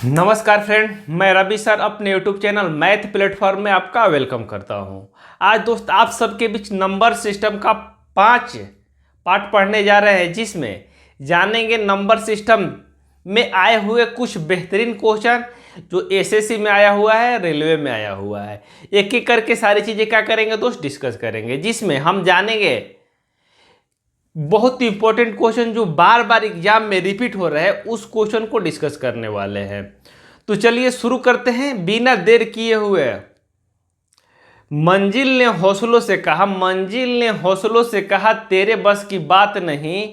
नमस्कार फ्रेंड, मैं रवि सर अपने यूट्यूब चैनल मैथ प्लेटफॉर्म में आपका वेलकम करता हूं। आज दोस्त आप सबके बीच नंबर सिस्टम का 5 पार्ट पढ़ने जा रहे हैं, जिसमें जानेंगे नंबर सिस्टम में आए हुए कुछ बेहतरीन क्वेश्चन जो एसएससी में आया हुआ है, रेलवे में आया हुआ है। एक एक करके सारी चीज़ें क्या करेंगे दोस्त, डिस्कस करेंगे, जिसमें हम जानेंगे बहुत ही इंपॉर्टेंट क्वेश्चन जो बार बार एग्जाम में रिपीट हो रहे हैं, उस क्वेश्चन को डिस्कस करने वाले हैं। तो चलिए शुरू करते हैं बिना देर किए हुए। मंजिल ने हौसलों से कहा, मंजिल ने हौसलों से कहा तेरे बस की बात नहीं,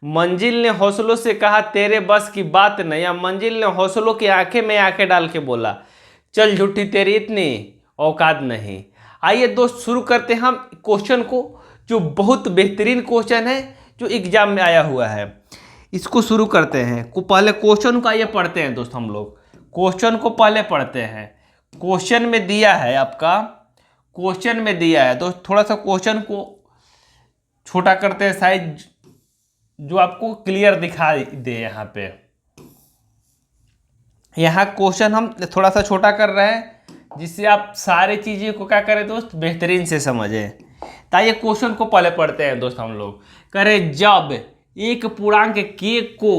मंजिल ने हौसलों से कहा तेरे बस की बात नहीं, या मंजिल ने हौसलों की आंखें में आंखें डाल के बोला चल झूठी तेरी इतनी औकात नहीं। आइए दोस्त शुरू करते हैं हम क्वेश्चन को, जो बहुत बेहतरीन क्वेश्चन है जो एग्जाम में आया हुआ है। इसको शुरू करते हैं। पहले क्वेश्चन को आइए पढ़ते हैं दोस्त, हम लोग क्वेश्चन को पहले पढ़ते हैं। क्वेश्चन में दिया है आपका, क्वेश्चन में दिया है दोस्त, थोड़ा सा क्वेश्चन को छोटा करते हैं साइज जो आपको क्लियर दिखाई दे। यहाँ पे यहाँ क्वेश्चन हम थोड़ा सा छोटा कर रहे हैं जिससे आप सारी चीज़ें को क्या करें दोस्त, बेहतरीन से समझें। तो ये क्वेश्चन को पहले पढ़ते हैं दोस्त हम लोग। करें जब एक पूर्णांक के को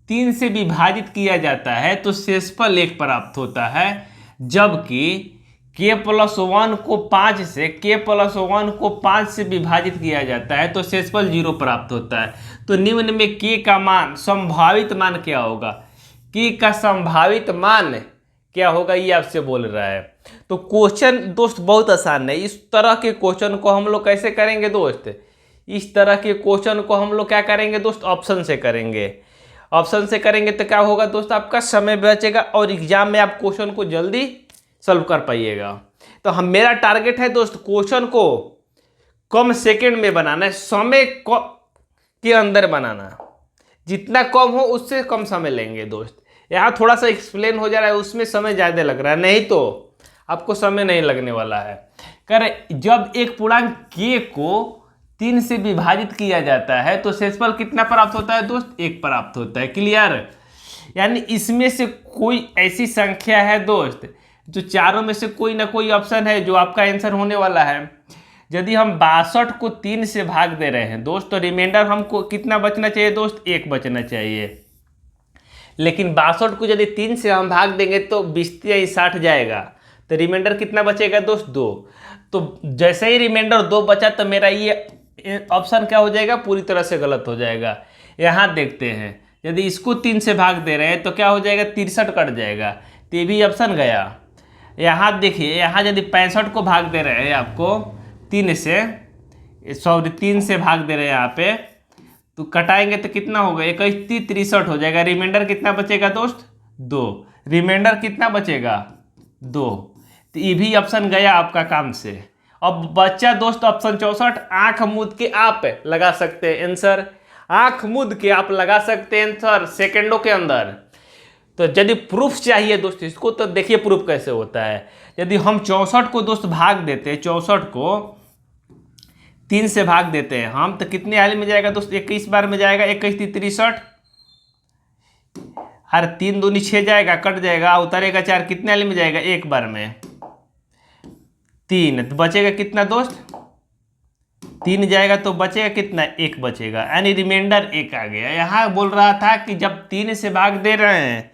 3 से विभाजित किया जाता है तो शेषफल 1 प्राप्त होता है, जबकि k+1 को 5 से k+1 को 5 से विभाजित किया जाता है तो शेषफल 0 प्राप्त होता है। तो निम्न में k का मान, संभावित मान क्या होगा, k का संभावित मान क्या होगा, ये आपसे बोल रहा है। तो क्वेश्चन दोस्त बहुत आसान है। इस तरह के क्वेश्चन को हम लोग कैसे करेंगे दोस्त, इस तरह के क्वेश्चन को हम लोग क्या करेंगे दोस्त, ऑप्शन से करेंगे। ऑप्शन से करेंगे तो क्या होगा दोस्त, आपका समय बचेगा और एग्जाम में आप क्वेश्चन को जल्दी सॉल्व कर पाइएगा। तो हम मेरा टारगेट है दोस्त क्वेश्चन को कम सेकंड में बनाना है, समय के अंदर बनाना। जितना कम हो उससे कम समय लेंगे दोस्त। यहाँ थोड़ा सा एक्सप्लेन हो जा रहा है, उसमें समय ज़्यादा लग रहा है, नहीं तो आपको समय नहीं लगने वाला है। करें जब एक पूर्णांक k को 3 से विभाजित किया जाता है तो शेषफल कितना प्राप्त होता है दोस्त, 1 प्राप्त होता है। क्लियर? यानी इसमें से कोई ऐसी संख्या है दोस्त जो चारों में से कोई ना कोई ऑप्शन है जो आपका आंसर होने वाला है। यदि हम 62 को 3 से भाग दे रहे हैं दोस्त तो रिमाइंडर हमको कितना बचना चाहिए दोस्त, 1 बचना चाहिए। लेकिन 62 को यदि 3 से हम भाग देंगे तो 20 60 जाएगा, तो रिमाइंडर कितना बचेगा दोस्त, 2। तो जैसे ही रिमाइंडर 2 बचा तो मेरा ये ऑप्शन क्या हो जाएगा, पूरी तरह से गलत हो जाएगा। यहाँ देखते हैं, यदि इसको 3 से भाग दे रहे हैं तो क्या हो जाएगा, 63 कट जाएगा, तो ये भी ऑप्शन गया। यहाँ देखिए, यहाँ यदि 65 को भाग दे रहे हैं आपको 3 से, 3 से भाग दे रहे हैं यहाँ पे, तो कटाएंगे तो कितना होगा, 21 63 हो जाएगा। रिमाइंडर कितना बचेगा दोस्त, 2। रिमाइंडर कितना बचेगा, 2। तो ये भी ऑप्शन गया आपका काम से। अब बच्चा दोस्त ऑप्शन 64, आंख मूंद के आप लगा सकते हैं आंसर, आंख मूंद के आप लगा सकते हैं आंसर सेकंडों के अंदर। तो यदि प्रूफ चाहिए दोस्त इसको, तो देखिए प्रूफ कैसे होता है। यदि हम 64 को दोस्त भाग देते हैं, 64 को 3 से भाग देते हैं हम, तो कितने वाले में जाएगा दोस्त, 21 बार में जाएगा, 21 63, अरे 3 दूनी 6 जाएगा, कट जाएगा, उतरेगा 4, कितने वाले में जाएगा, 1 बार में 3, तो बचेगा कितना दोस्त, 3 जाएगा तो बचेगा कितना, 1 बचेगा, यानी रिमाइंडर 1 आ गया। यहाँ बोल रहा था कि जब 3 से भाग दे रहे हैं,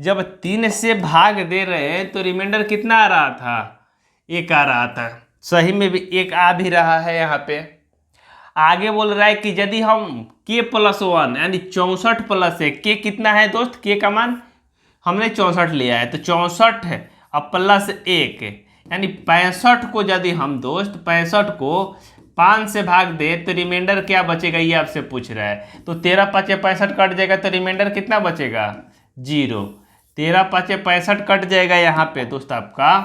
जब 3 से भाग दे रहे हैं तो रिमाइंडर कितना आ रहा था, 1 आ रहा था। सही में भी 1 आ भी रहा है। यहाँ पे आगे बोल रहा है कि यदि हम k+1 यानी 64 प्लस 1, k कितना है दोस्त, k का मान हमने 64 लिया है, तो 64 है अब प्लस 1 यानी 65 को यदि हम दोस्त 65 को 5 से भाग दे तो रिमाइंडर क्या बचेगा, ये आपसे पूछ रहा है। तो 13 5 65 कट जाएगा, तो रिमाइंडर कितना बचेगा, 0। 13 5 65 कट जाएगा यहाँ पे दोस्त आपका,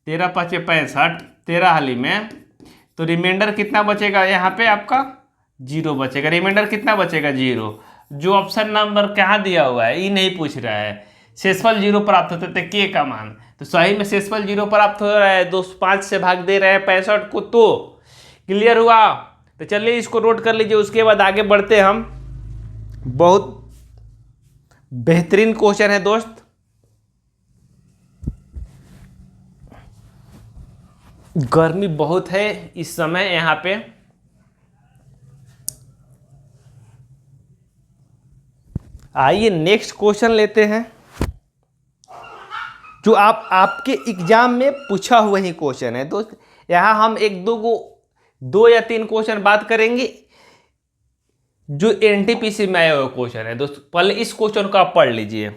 13 5 65, 13 हाली में, तो रिमाइंडर कितना बचेगा यहाँ पे आपका, 0 बचेगा। रिमाइंडर कितना बचेगा, 0। जो ऑप्शन नंबर कहाँ दिया हुआ है ये नहीं पूछ रहा है। शेषफल 0 प्राप्त होता है के का मान, तो सही में शेषफल 0 प्राप्त हो रहा है दोस्त। 5 से भाग दे रहे हैं 65 को, तो क्लियर हुआ। तो चलिए इसको नोट कर लीजिए, उसके बाद आगे बढ़ते हम। बहुत बेहतरीन क्वेश्चन है दोस्त। गर्मी बहुत है इस समय यहाँ पे। आइए नेक्स्ट क्वेश्चन लेते हैं, जो आपके एग्जाम में पूछा हुआ ही क्वेश्चन है दोस्त। यहाँ हम एक दो या तीन क्वेश्चन बात करेंगे जो एनटीपीसी में आया हुआ क्वेश्चन है दोस्त। पहले इस क्वेश्चन को आप पढ़ लीजिए,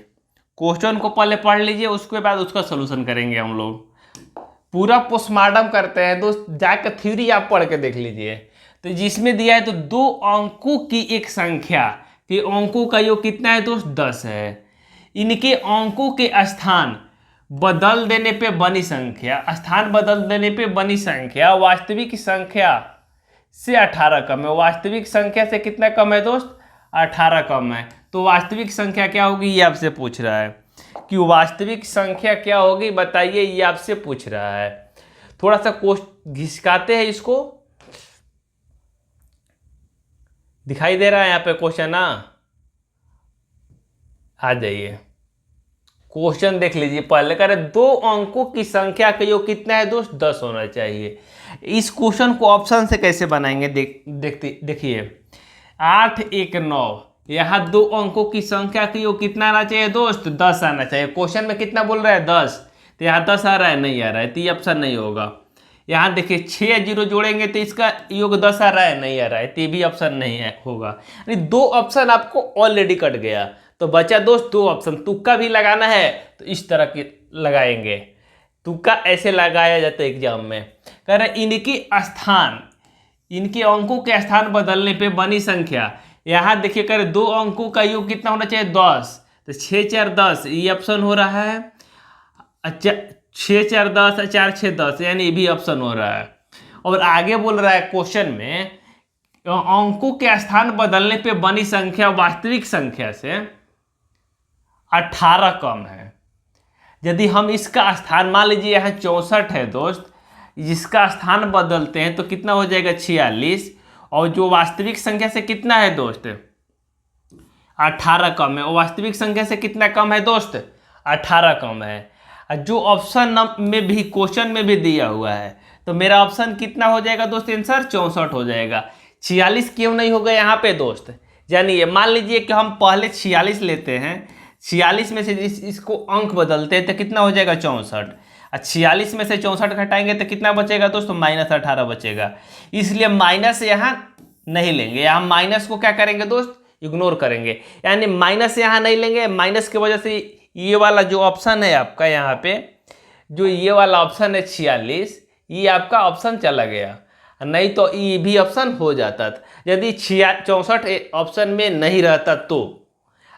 क्वेश्चन को पहले पढ़ लीजिए, उसके बाद उसका सोल्यूशन करेंगे हम लोग। पूरा पोस्टमार्टम करते हैं दोस्त, जाकर थ्योरी आप पढ़ के देख लीजिए। तो जिसमें दिया है तो 2 अंकों की एक संख्या के अंकों का योग कितना है दोस्त? 10 है। इनके अंकों के स्थान बदल देने पे बनी संख्या, स्थान बदल देने पे बनी संख्या वास्तविक संख्या से 18 कम है। वास्तविक संख्या से कितना कम है दोस्त? 18 कम है। तो वास्तविक संख्या क्या होगी ये आपसे पूछ रहा है कि वास्तविक संख्या क्या होगी, बताइए, ये आपसे पूछ रहा है। थोड़ा सा घिसकाते हैं इसको, दिखाई दे रहा है यहाँ पे क्वेश्चन ना? आ जाइए, क्वेश्चन देख लीजिए। पहले कह रहे 2 अंकों की संख्या का योग कितना है दोस्त? 10 होना चाहिए। इस क्वेश्चन को ऑप्शन से कैसे बनाएंगे देखिए 8 1 9, यहाँ 2 अंकों की संख्या का योग कितना आना चाहिए दोस्त? 10 आना चाहिए। क्वेश्चन में कितना बोल रहा है? 10। तो यहाँ 10 आ रहा है? नहीं आ रहा है, तो ये ऑप्शन नहीं होगा। यहाँ देखिए 6 0 जोड़ेंगे तो इसका योग 10 आ रहा है? नहीं आ रहा है, तो ये भी ऑप्शन नहीं है होगा। यानी 2 ऑप्शन आपको ऑलरेडी कट गया, तो बचा दोस्त 2 ऑप्शन। तुक्का भी लगाना है तो इस तरह के लगाएंगे, तुक्का ऐसे लगाया जाता है एग्जाम में। कह रहे इनके अंकों के स्थान बदलने पे बनी संख्या। यहाँ देखिए कह रहे 2 अंकों का योग कितना होना चाहिए? 10। तो 6 4 10 ये ऑप्शन हो रहा है। अच्छा 6 4 10 4 6 10, यानी ये भी ऑप्शन हो रहा है। और आगे बोल रहा है क्वेश्चन में अंकों के स्थान बदलने पे बनी संख्या वास्तविक संख्या से 18 कम है। यदि हम इसका स्थान, मान लीजिए यहाँ 64 है दोस्त, जिसका स्थान बदलते हैं तो कितना हो जाएगा? 46। और जो वास्तविक संख्या से कितना है दोस्त? 18 कम है। और वास्तविक संख्या से कितना कम है दोस्त? 18 कम है। जो ऑप्शन में भी, क्वेश्चन में भी दिया हुआ है, तो मेरा ऑप्शन कितना हो जाएगा दोस्त? आंसर 64 हो जाएगा। 46 क्यों नहीं होगा यहाँ पे दोस्त? जानिए, मान लीजिए कि हम पहले 46 लेते हैं, 46 में से इसको अंक बदलते हैं तो कितना हो जाएगा? 64। 46 में से 64 घटाएंगे तो कितना बचेगा दोस्तों? -18 बचेगा। इसलिए माइनस यहाँ नहीं लेंगे, यहाँ माइनस को क्या करेंगे दोस्त? इग्नोर करेंगे, यानी माइनस यहाँ नहीं लेंगे। माइनस की वजह से ये वाला जो ऑप्शन है आपका यहाँ पे, जो ये वाला ऑप्शन है 46, ये आपका ऑप्शन चला गया, नहीं तो ये भी ऑप्शन हो जाता था यदि 64 ऑप्शन में नहीं रहता तो।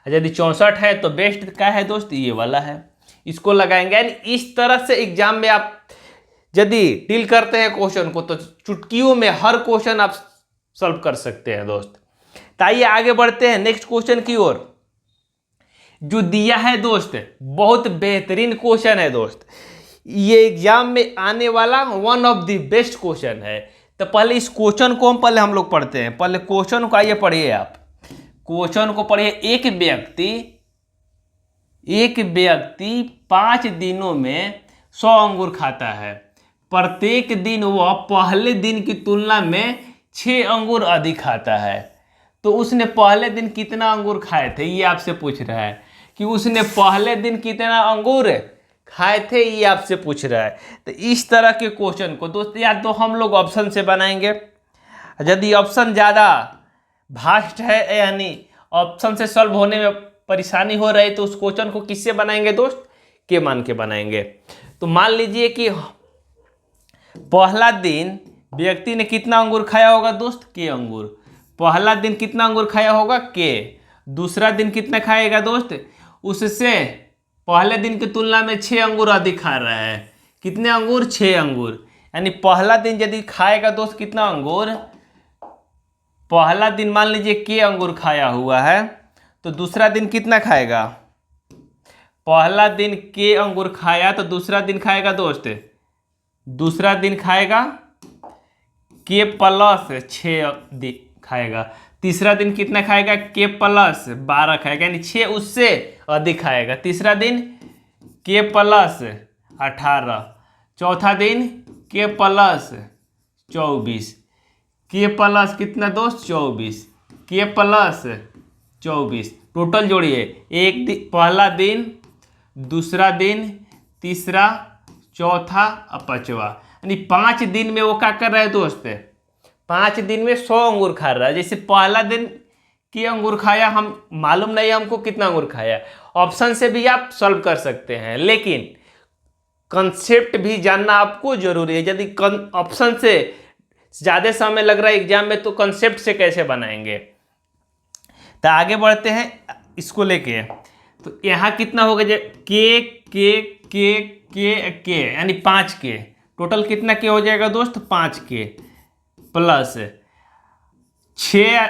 यदि 64 है तो बेस्ट क्या है दोस्त? ये वाला है, इसको लगाएंगे। यानी इस तरह से एग्जाम में आप यदि डील करते हैं क्वेश्चन को तो चुटकियों में हर क्वेश्चन आप सॉल्व कर सकते हैं दोस्त। तो आइए आगे बढ़ते हैं नेक्स्ट क्वेश्चन की ओर, जो दिया है दोस्त बहुत बेहतरीन क्वेश्चन है दोस्त। ये एग्जाम में आने वाला one of the best question है। तो पहले इस क्वेश्चन को हम लोग पढ़ते हैं। पहले क्वेश्चन को आइए पढ़िए, आप क्वेश्चन को पढ़िए। एक व्यक्ति 5 दिनों में 100 अंगूर खाता है। प्रत्येक दिन वह पहले दिन की तुलना में 6 अंगूर अधिक खाता है। तो उसने पहले दिन कितना अंगूर खाए थे, ये आपसे पूछ रहा है कि उसने पहले दिन कितना अंगूर खाए थे, ये आपसे पूछ रहा है। तो इस तरह के क्वेश्चन को दोस्त या तो हम लोग ऑप्शन से बनाएंगे, यदि ऑप्शन ज़्यादा भास्ट है यानी ऑप्शन से सॉल्व होने में परेशानी हो रही तो उस क्वेश्चन को किससे बनाएंगे दोस्त? के मान के बनाएंगे। तो मान लीजिए कि पहला दिन व्यक्ति ने कितना अंगूर खाया होगा दोस्त? के अंगूर। पहला दिन कितना अंगूर खाया होगा? के। दूसरा दिन कितना खाएगा दोस्त? उससे पहले दिन की तुलना में 6 अंगूर अधिक खा रहा है। कितने अंगूर? 6 अंगूर। यानी पहला दिन यदि खाएगा दोस्त कितना अंगूर? पहला दिन मान लीजिए के अंगूर खाया हुआ है, तो दूसरा दिन कितना खाएगा? पहला दिन के अंगूर खाया तो दूसरा दिन खाएगा दोस्त, दूसरा दिन खाएगा के प्लस 6 खाएगा। तीसरा दिन कितना खाएगा? के प्लस 12 खाएगा, यानी 6 उससे अधिक खाएगा। तीसरा दिन के प्लस 18। चौथा दिन के प्लस 24, के प्लस कितना दोस्त 24, के प्लस 24, टोटल जोड़िए, एक दिन, पहला दिन, दूसरा दिन, तीसरा, चौथा और पांचवा, यानी 5 दिन में वो क्या कर रहा है दोस्त, 5 दिन में 100 अंगूर खा रहा है। जैसे पहला दिन के अंगूर खाया, हम मालूम नहीं हमको कितना अंगूर खाया, ऑप्शन से भी आप सॉल्व कर सकते हैं, लेकिन कंसेप्ट भी जानना आपको जरूरी है। यदि ऑप्शन से ज़्यादा समय लग रहा है एग्जाम में तो कंसेप्ट से कैसे बनाएंगे। तो आगे बढ़ते हैं इसको लेके। तो यहाँ कितना होगा, के यानी 5 के, टोटल कितना के हो जाएगा दोस्त 5 के प्लस 6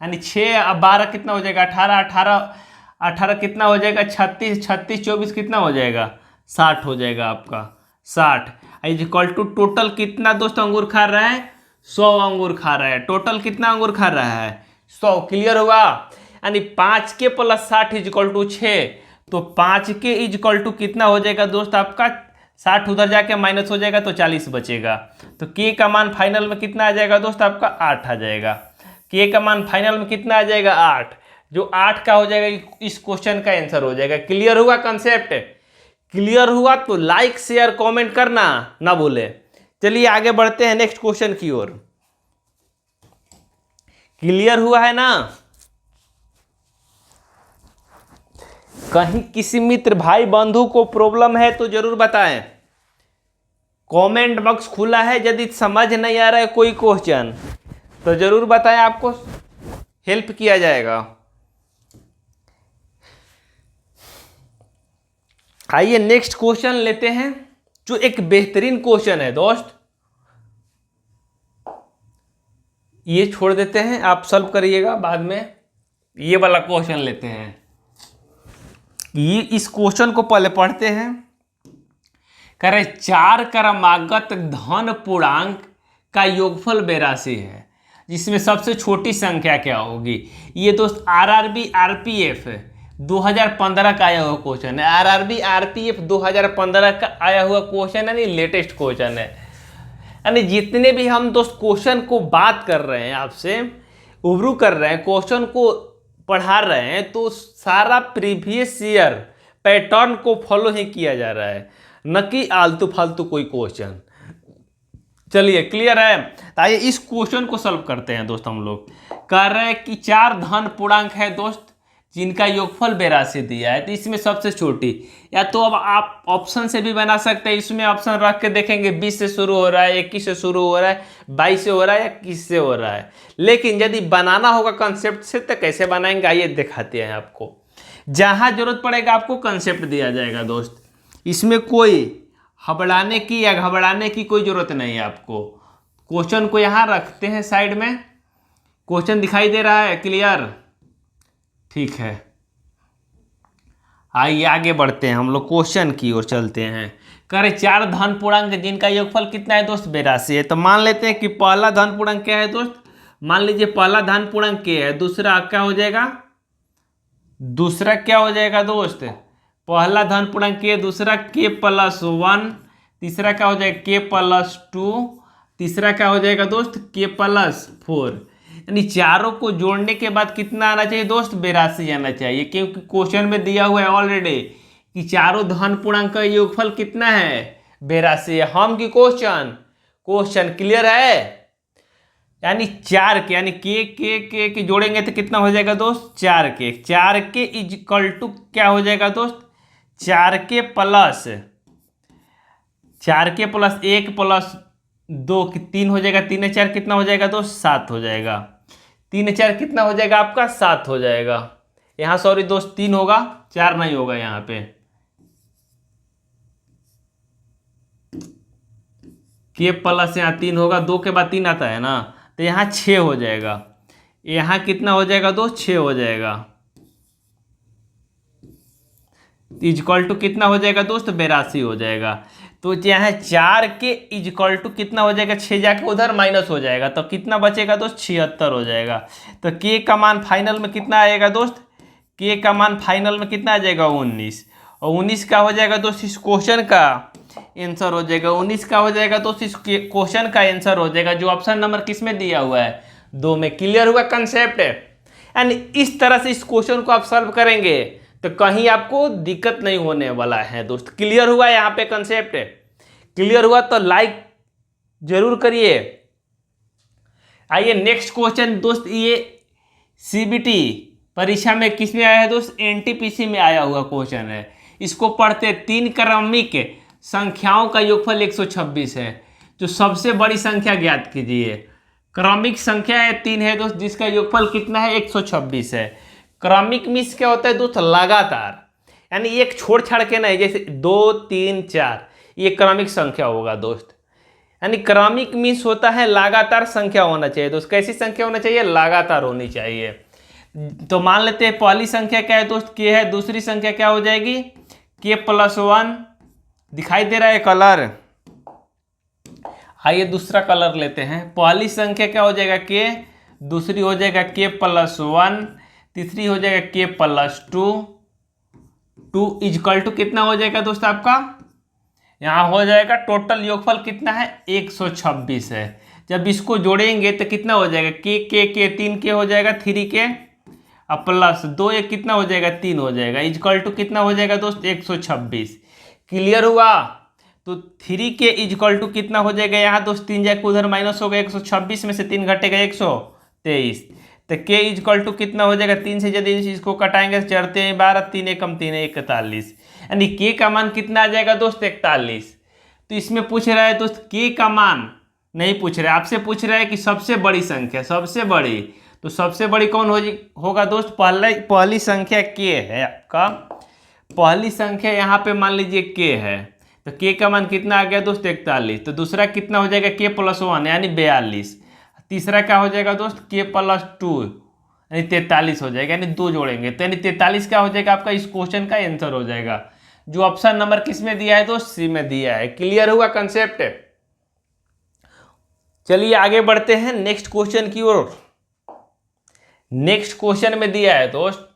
यानी 6 और 12 कितना हो जाएगा 18 कितना हो जाएगा 36, 24 कितना हो जाएगा 60 हो जाएगा आपका 60 इज इक्वल टू टोटल कितना दोस्त अंगूर खा रहा है 100 अंगूर खा रहा है। टोटल कितना अंगूर खा रहा है 100। क्लियर हुआ। यानी 5 के प्लस 60 इज इक्वल टू 6, तो 5 के इज इक्वल टू कितना हो जाएगा दोस्त आपका 60, उधर जाके माइनस हो जाएगा तो 40 बचेगा। तो के का मान फाइनल में कितना आ जाएगा दोस्त आपका 8 आ जाएगा। के का मान फाइनल में कितना आ जाएगा 8, जो 8 का हो जाएगा इस क्वेश्चन का आंसर हो जाएगा। क्लियर हुआ कंसेप्ट। क्लियर हुआ तो लाइक शेयर कमेंट करना ना भूले। चलिए आगे बढ़ते हैं नेक्स्ट क्वेश्चन की ओर। क्लियर हुआ है ना। कहीं किसी मित्र भाई बंधु को प्रॉब्लम है तो जरूर बताएं। कमेंट बॉक्स खुला है, यदि समझ नहीं आ रहा है कोई क्वेश्चन तो जरूर बताएं, आपको हेल्प किया जाएगा। आइए नेक्स्ट क्वेश्चन लेते हैं, जो एक बेहतरीन क्वेश्चन है दोस्त। ये छोड़ देते हैं, आप सॉल्व करिएगा बाद में। ये वाला क्वेश्चन लेते हैं। ये इस क्वेश्चन को पहले पढ़ते हैं। कह रहे 4 क्रमागत धन पूर्णांक का योगफल 82 है, जिसमें सबसे छोटी संख्या क्या होगी। ये दोस्त आरआरबी आरपीएफ 2015 का आया हुआ क्वेश्चन है। आरआरबी आरपीएफ 2015 का आया हुआ क्वेश्चन है, लेटेस्ट क्वेश्चन है। यानी जितने भी हम दोस्त क्वेश्चन को बात कर रहे हैं, आपसे उबरू कर रहे हैं, क्वेश्चन को पढ़ा रहे हैं, तो सारा प्रीवियस ईयर पैटर्न को फॉलो ही किया जा रहा है, न कि आलतू फालतू कोई क्वेश्चन। चलिए क्लियर है। तो आइए इस क्वेश्चन को सॉल्व करते हैं दोस्त। हम लोग कह रहे हैं कि 4 धन पूर्णांक है दोस्त, जिनका योगफल 82 दिया है। तो इसमें सबसे छोटी, या तो अब आप ऑप्शन से भी बना सकते हैं। इसमें ऑप्शन रख के देखेंगे 20 से शुरू हो रहा है, 21 से शुरू हो रहा है, 22 से हो रहा है या 21 से हो रहा है। लेकिन यदि बनाना होगा कंसेप्ट से तो कैसे बनाएंगे आइए दिखाते हैं आपको। जहां जरूरत पड़ेगा आपको कंसेप्ट दिया जाएगा दोस्त। इसमें कोई हबड़ाने की या घबराने की कोई जरूरत नहीं है आपको। क्वेश्चन को यहाँ रखते हैं साइड में। क्वेश्चन दिखाई दे रहा है क्लियर, ठीक है। आइए आगे बढ़ते हैं, हम लोग क्वेश्चन की ओर चलते हैं। कह रहे 4 धन पूर्णांक जिनका योगफल कितना है दोस्त 82 है। तो मान लेते हैं कि पहला धन पूर्णांक क्या है दोस्त। मान लीजिए पहला धन पूर्णांक के है, दूसरा क्या हो जाएगा, दूसरा क्या हो जाएगा दोस्त, पहला धन पूर्णांक के, दूसरा के प्लस 1, तीसरा क्या हो जाएगा के प्लस 2, तीसरा क्या हो जाएगा दोस्त के प्लस 4। यानी चारों को जोड़ने के बाद कितना आना चाहिए दोस्त 82 आना चाहिए, क्योंकि क्वेश्चन में दिया हुआ है ऑलरेडी कि चारों धन पूर्णांक का योगफल कितना है 82 है। हम की क्वेश्चन क्लियर है। यानी 4 के, यानी के जोड़ेंगे तो कितना हो जाएगा दोस्त 4 के इज इक्वल टू क्या हो जाएगा दोस्त 4 के प्लस 1 प्लस 2 3 हो जाएगा, 3 4 कितना हो जाएगा दोस्त 7 हो जाएगा। 3 4 कितना हो जाएगा आपका 7 हो जाएगा। यहाँ सॉरी दोस्त 3 होगा 4 नहीं होगा यहाँ पे। के प्लस यहाँ 3 होगा, 2 के बाद 3 आता है ना, तो यहाँ 6 हो जाएगा। यहाँ कितना हो जाएगा दोस्त 6 हो जाएगा। इजक्वल टू कितना हो जाएगा दोस्त 82 हो जाएगा। तो यहाँ 4 के इजक्वल टू कितना हो जाएगा 6 जाके उधर माइनस हो जाएगा, तो कितना बचेगा दोस्त 76 हो जाएगा। तो के का मान फाइनल में कितना आएगा दोस्त, के का मान फाइनल में कितना आ जाएगा 19, और 19 का हो जाएगा दोस्त इस क्वेश्चन का आंसर हो जाएगा। 19 का हो जाएगा तो इस क्वेश्चन का आंसर हो जाएगा जो ऑप्शन नंबर किस में दिया हुआ है, 2 में। क्लियर हुआ कंसेप्ट है। एंड इस तरह से इस क्वेश्चन को आप सॉल्व करेंगे तो कहीं आपको दिक्कत नहीं होने वाला है दोस्त। क्लियर हुआ यहाँ पे कंसेप्ट है? क्लियर हुआ तो लाइक जरूर करिए। आइए नेक्स्ट क्वेश्चन दोस्त, ये सीबीटी परीक्षा में किस में आया है दोस्त? एनटीपीसी में आया हुआ क्वेश्चन है। इसको पढ़ते, 3 क्रमिक संख्याओं का योगफल 126 है, जो सबसे बड़ी संख्या ज्ञात कीजिए। क्रमिक संख्या है 3 है दोस्त, जिसका योगफल कितना है? 126 है। क्रमिक मीन्स क्या होता है दोस्त? लगातार, यानी एक छोड़ छाड़ के नहीं, जैसे 2 3 4, ये क्रमिक संख्या होगा दोस्त। यानी क्रमिक मीन्स होता है लगातार संख्या होना चाहिए दोस्त। कैसी संख्या होना चाहिए? लगातार होनी चाहिए। तो मान लेते हैं पहली संख्या क्या है दोस्त? के है। दूसरी संख्या क्या हो जाएगी? के प्लस 1। दिखाई दे रहा है कलर? आइए दूसरा कलर लेते हैं। पहली संख्या क्या हो जाएगा? के। दूसरी हो जाएगा के प्लस 1। तीसरी हो जाएगा के प्लस 2। 2 इजकल टू कितना हो जाएगा दोस्त आपका? यहाँ हो जाएगा टोटल योगफल कितना है? 126 है। जब इसको जोड़ेंगे तो कितना हो जाएगा? के 3 के हो जाएगा, 3 के अब प्लस 2 एक कितना हो जाएगा? 3 हो जाएगा, इजकल टू कितना हो जाएगा दोस्त? 126। क्लियर हुआ? तो 3 के इजकल टू कितना हो जाएगा यहाँ दोस्त? 3 जाके उधर माइनस हो गया, 126 में से 3 घटेगा 123। तो के इजकल टू कितना हो जाएगा? 3 से यदि इसको कटाएंगे तो चढ़ते हैं 12, 3 एकम 3 41, यानी के का मान कितना आ जाएगा दोस्त? 41। तो इसमें पूछ रहा है दोस्त के का मान नहीं पूछ रहा है, आपसे पूछ रहा है कि सबसे बड़ी संख्या, सबसे बड़ी। तो सबसे बड़ी कौन होगा दोस्त? पहली संख्या के है आपका। पहली संख्या यहाँ पे मान लीजिए के है, तो के का मान कितना आ गया दोस्त? 41। तो दूसरा कितना हो जाएगा? के प्लस 1 यानी 42। तीसरा क्या हो जाएगा दोस्त? के प्लस 2 यानी 43 हो जाएगा, यानी 2 जोड़ेंगे तो यानी 43 क्या हो जाएगा आपका? इस क्वेश्चन का आंसर हो जाएगा, जो ऑप्शन नंबर किस में दिया है दोस्त? सी में दिया है। क्लियर हुआ कंसेप्ट? चलिए आगे बढ़ते हैं नेक्स्ट क्वेश्चन की ओर। नेक्स्ट क्वेश्चन में दिया है दोस्त,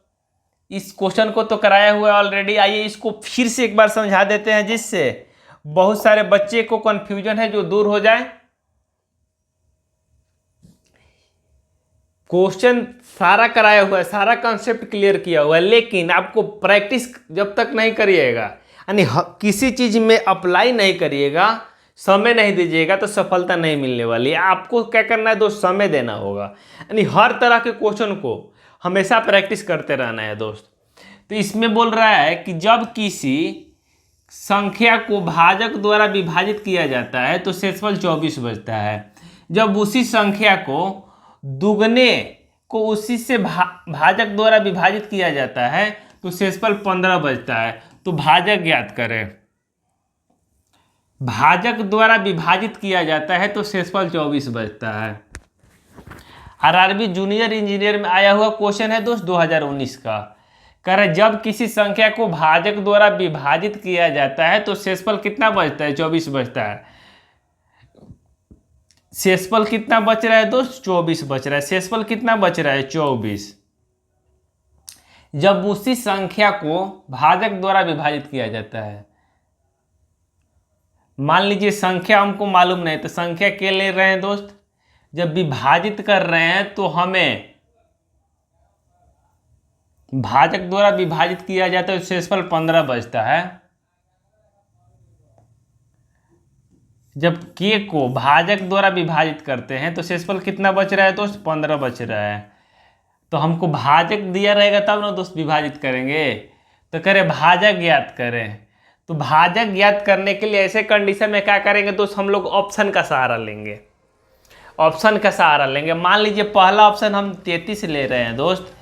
इस क्वेश्चन को तो कराया हुआ है ऑलरेडी। आइए इसको फिर से एक बार समझा देते हैं, जिससे बहुत सारे बच्चे को कंफ्यूजन है जो दूर हो जाए। क्वेश्चन सारा कराया हुआ है, सारा कंसेप्ट क्लियर किया हुआ है, लेकिन आपको प्रैक्टिस जब तक नहीं करिएगा, यानी किसी चीज में अप्लाई नहीं करिएगा, समय नहीं दीजिएगा, तो सफलता नहीं मिलने वाली है। आपको क्या करना है दोस्त? समय देना होगा, यानी हर तरह के क्वेश्चन को हमेशा प्रैक्टिस करते रहना है दोस्त। तो इसमें बोल रहा है कि जब किसी संख्या को भाजक द्वारा विभाजित किया जाता है तो शेषफल 24 बचता है। जब उसी संख्या को दुगने को उसी से भाजक द्वारा विभाजित किया जाता है तो शेषफल 15 बचता है। तो भाजक ज्ञात करें। भाजक द्वारा विभाजित किया जाता है तो शेषफल 24 बचता है। आरआरबी जूनियर इंजीनियर में आया हुआ क्वेश्चन है दोस्त 2019 का। कह रहे जब किसी संख्या को भाजक द्वारा विभाजित किया जाता है तो शेषफल कितना बचता है? 24 बचता है। शेषफल कितना बच रहा है दोस्त? 24 बच रहा है। शेषफल कितना बच रहा है? 24। जब उसी संख्या को भाजक द्वारा विभाजित किया जाता है, मान लीजिए संख्या हमको मालूम नहीं, तो संख्या के ले रहे हैं दोस्त, जब विभाजित कर रहे हैं तो हमें भाजक द्वारा विभाजित किया जाता है तो शेषफल 15 बचता है। जब के को भाजक द्वारा विभाजित करते हैं तो शेषफल कितना बच रहा है दोस्त? 15 बच रहा है। तो हमको भाजक दिया रहेगा तब ना दोस्त विभाजित करेंगे। तो करें भाजक ज्ञात करें। तो भाजक ज्ञात करने के लिए ऐसे कंडीशन में क्या करेंगे दोस्त? हम लोग ऑप्शन का सहारा लेंगे। ऑप्शन का सहारा लेंगे। मान लीजिए पहला ऑप्शन हम 33 ले रहे हैं दोस्त।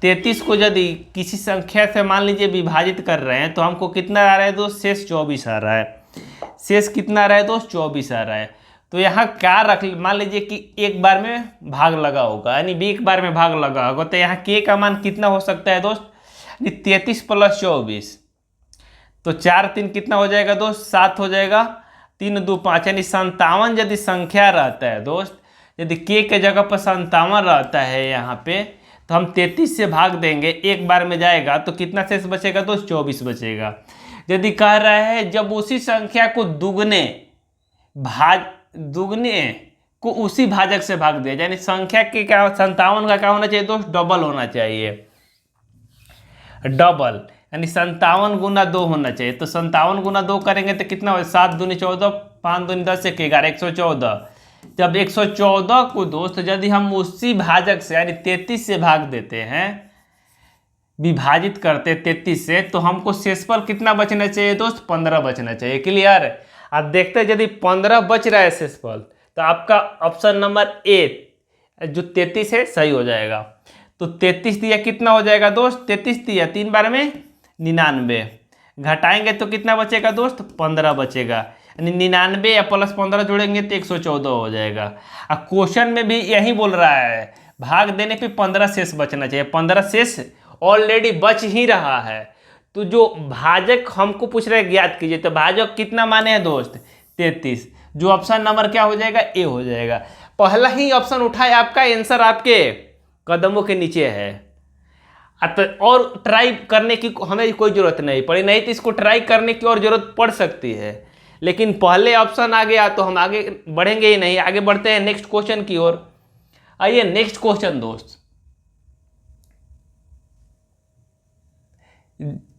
33 को यदि किसी संख्या से मान लीजिए विभाजित कर रहे हैं तो हमको कितना आ रहा है दोस्त? शेष 24 आ रहा है। शेष कितना आ रहा है दोस्त? 24 आ रहा है। तो यहाँ क्या रख, मान लीजिए कि एक बार में भाग लगा होगा, यानी एक बार में भाग लगा होगा, तो यहाँ के का मान कितना हो सकता है दोस्त? 33 प्लस 24, तो 4 3 कितना हो जाएगा दोस्त? 7 हो जाएगा। 3 2 5, यानी 57 यदि संख्या रहता है दोस्त, यदि के जगह पर 57 रहता है यहाँ पे, तो हम 33 से भाग देंगे, एक बार में जाएगा तो कितना शेष बचेगा दोस्त? 24 बचेगा। यदि कह रहा है जब उसी संख्या को दुगने को उसी भाजक से भाग दिया, यानी संख्या के क्या 57 का क्या होना चाहिए दोस्त, डबल होना चाहिए, डबल, यानी 57 गुना 2 होना चाहिए। तो 57 गुना 2 करेंगे तो कितना हो, 7 दूनी 14, 5 दूनी 10, 1 11, 114। जब 114 को दोस्त यदि हम उसी भाजक से यानी 33 से भाग देते हैं, विभाजित करते 33 से, तो हमको शेषफल कितना बचना चाहिए दोस्त, 15 बचना चाहिए। क्लियर। अब देखते हैं यदि 15 बच रहा है शेषफल, तो आपका ऑप्शन नंबर ए जो 33 है सही हो जाएगा। तो 33 दिया कितना हो जाएगा दोस्त, 33 दिया 3 बार में 99, घटाएंगे तो कितना बचेगा दोस्त, 15 बचेगा, यानी 99 या प्लस 15 जोड़ेंगे तो 114 हो जाएगा। अब क्वेश्चन में भी यही बोल रहा है, भाग देने पे 15 शेष बचना चाहिए, 15 शेष ऑलरेडी बच ही रहा है। तो जो भाजक हमको पूछ रहे हैं ज्ञात कीजिए, तो भाजक कितना माने हैं दोस्त, 33। जो ऑप्शन नंबर क्या हो जाएगा, ए हो जाएगा। पहला ही ऑप्शन उठाए, आपका आंसर आपके कदमों के नीचे है। और ट्राई करने की हमें कोई जरूरत नहीं पड़ी, नहीं तो इसको ट्राई करने की और जरूरत पड़ सकती है, लेकिन पहले ऑप्शन आ गया तो हम आगे बढ़ेंगे ही नहीं। आगे बढ़ते हैं नेक्स्ट क्वेश्चन की ओर। आइए नेक्स्ट क्वेश्चन दोस्त,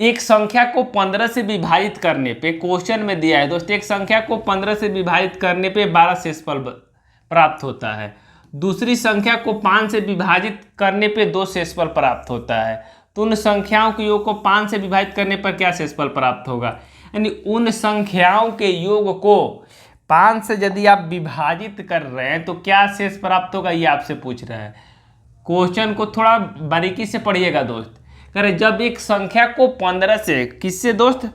एक संख्या को 15 से विभाजित करने पे, क्वेश्चन में दिया है दोस्त, एक संख्या को 15 से विभाजित करने पे 12 शेषफल प्राप्त होता है। दूसरी संख्या को 5 से विभाजित करने पे 2 शेषफल प्राप्त होता है। तो उन संख्याओं के योग को 5 से विभाजित करने पर क्या शेषफल प्राप्त होगा, यानी उन संख्याओं के योग को 5 से यदि आप विभाजित कर रहे हैं तो क्या शेष प्राप्त होगा, ये आपसे पूछ रहे हैं। क्वेश्चन को थोड़ा बारीकी से पढ़िएगा दोस्त। करें जब एक संख्या को 15 से, किससे दोस्त,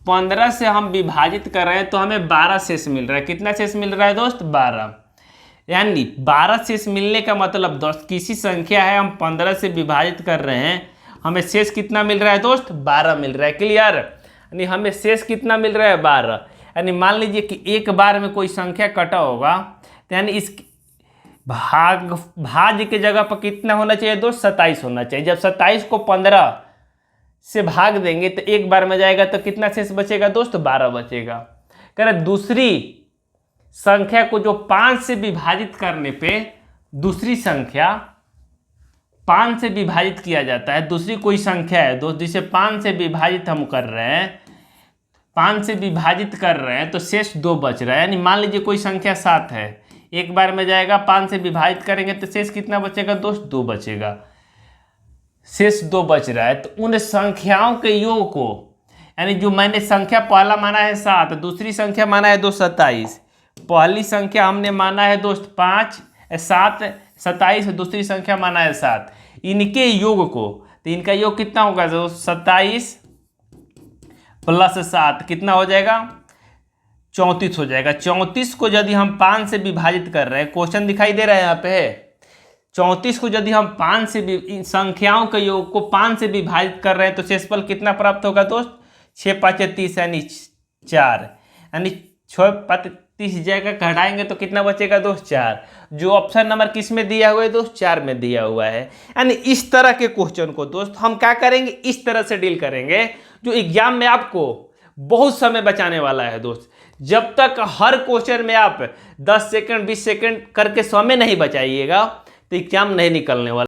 15 से हम विभाजित कर रहे हैं तो हमें 12 शेष मिल रहा है। कितना शेष मिल रहा है दोस्त, 12। यानी 12 शेष मिलने का मतलब दोस्त, किसी संख्या है हम 15 से विभाजित कर रहे हैं, हमें शेष कितना मिल रहा है दोस्त, 12 मिल रहा है। क्लियर। यानी हमें शेष कितना मिल रहा है, 12। यानी मान लीजिए कि एक बार में कोई संख्या कटा होगा, तो यानी इस भाज्य के जगह पर कितना होना चाहिए दोस्त, 27 होना चाहिए। जब 27 को 15 से भाग देंगे तो एक बार में जाएगा तो कितना शेष बचेगा दोस्त, 12 बचेगा। कह रहे दूसरी संख्या को जो 5 से विभाजित करने पे, दूसरी संख्या 5 से विभाजित किया जाता है, दूसरी कोई संख्या है दोस्त जिसे 5 से विभाजित हम कर रहे हैं, 5 से विभाजित कर रहे हैं तो शेष 2 बच रहा है। यानी मान लीजिए कोई संख्या 7 है, एक बार में जाएगा, 5 से विभाजित करेंगे तो शेष कितना बचेगा दोस्त, 2 बचेगा, शेष 2 बच रहा है। तो उन संख्याओं के योग को, यानी जो मैंने संख्या पहला माना है 7, दूसरी संख्या माना है दोस्त 27, पहली संख्या हमने माना है दोस्त 5, 7, 27, दूसरी संख्या माना है 7, इनके योग को, तो इनका योग कितना होगा दोस्त, 27 प्लस 7 कितना हो जाएगा, 34 हो जाएगा। 34 को यदि हम 5 से विभाजित कर रहे हैं, क्वेश्चन दिखाई दे रहा है यहाँ पे, 34 को यदि हम 5 से संख्याओं के योग को 5 से विभाजित कर रहे हैं तो शेषफल कितना प्राप्त होगा दोस्त, 6 5 30 यानी 4, यानी 6 5 30 जगह घटाएंगे तो कितना बचेगा दोस्त, 4। जो ऑप्शन नंबर किस में दिया हुआ है दोस्त, 4 में दिया हुआ है। यानी इस तरह के क्वेश्चन को दोस्त हम क्या करेंगे, इस तरह से डील करेंगे जो एग्जाम में आपको बहुत समय बचाने वाला है दोस्त। जब तक हर क्वेश्चन में आप 10 सेकंड 20 सेकंड करके समय नहीं बचाइएगा तो एग्जाम नहीं निकलने वाला।